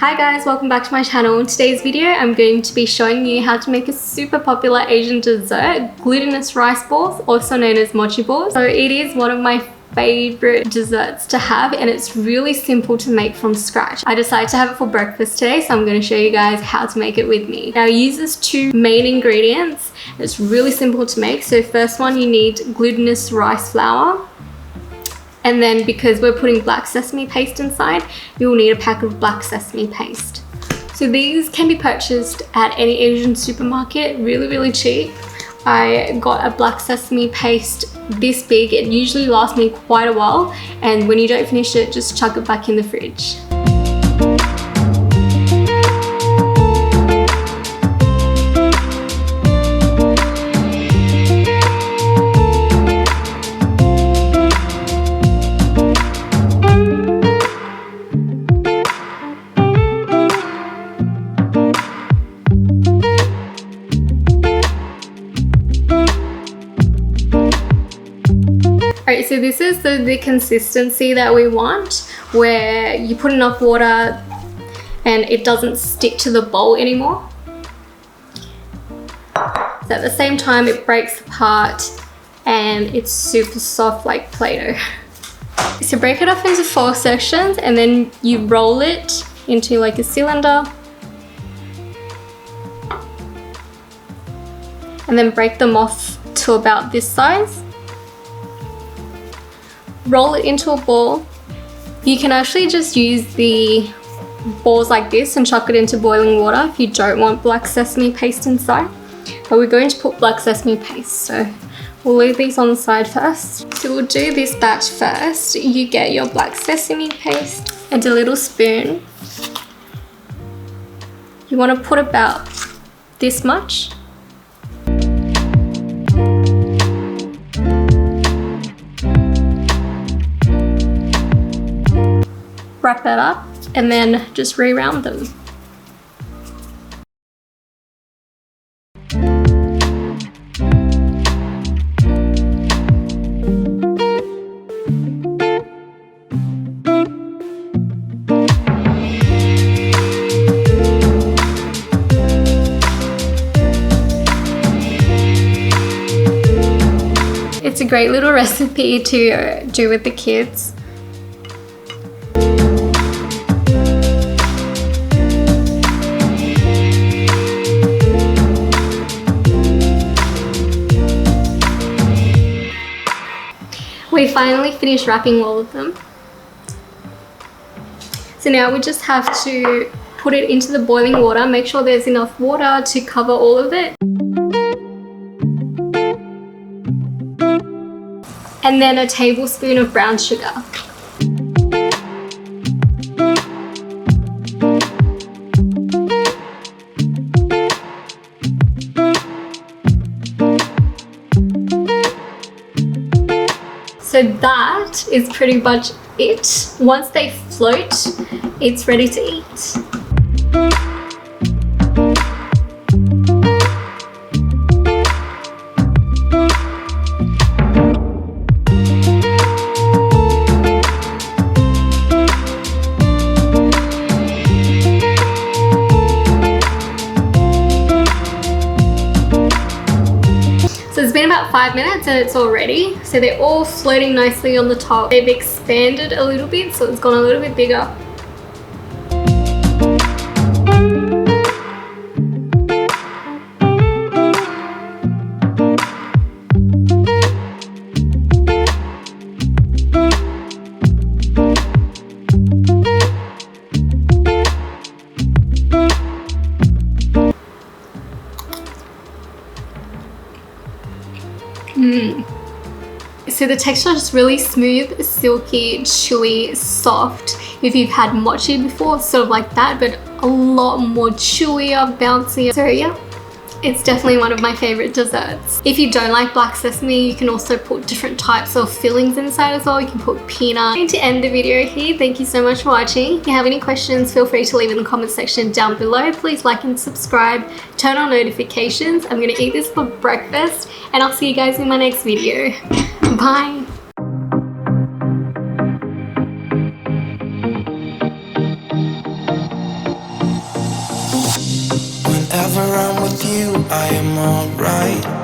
Hi guys, welcome back to my channel. In today's video, I'm going to be showing you how to make a super popular Asian dessert, glutinous rice balls, also known as mochi balls. So it is one of my favorite desserts to have and it's really simple to make from scratch. I decided to have it for breakfast today, so I'm going to show you guys how to make it with me. Now it uses two main ingredients. It's really simple to make. So first one, you need glutinous rice flour. And then because we're putting black sesame paste inside, you'll need a pack of black sesame paste. So these can be purchased at any Asian supermarket, really cheap. I got a black sesame paste this big. It usually lasts me quite a while, and when you don't finish it, just chuck it back in the fridge. Alright, so this is the consistency that we want, where you put enough water and it doesn't stick to the bowl anymore. So at the same time it breaks apart and it's super soft like Play-Doh. So break it up into 4 sections and then you roll it into like a cylinder. And then break them off to about this size. Roll it into a ball. You can actually just use the balls like this and chuck it into boiling water if you don't want black sesame paste inside. But we're going to put black sesame paste, so we'll leave these on the side first. So we'll do this batch first. You get your black sesame paste and a little spoon. You want to put about this much. Wrap that up and then just re-round them. It's a great little recipe to do with the kids. We finally finished wrapping all of them. So now we just have to put it into the boiling water, make sure there's enough water to cover all of it. And then a tablespoon of brown sugar. So that is pretty much it. Once they float, it's ready to eat. It's been about 5 minutes and it's all ready. So they're all floating nicely on the top. They've expanded a little bit, so it's gone a little bit bigger. So the texture is really smooth, silky, chewy, soft. If you've had mochi before, it's sort of like that, but a lot more chewier, bouncier. So yeah, it's definitely one of my favorite desserts. If you don't like black sesame, you can also put different types of fillings inside as well. You can put peanut. I'm going to end the video here. Thank you so much for watching. If you have any questions, feel free to leave in the comment section down below. Please like and subscribe, turn on notifications. I'm going to eat this for breakfast and I'll see you guys in my next video. Bye. Whenever I'm with you, I am alright.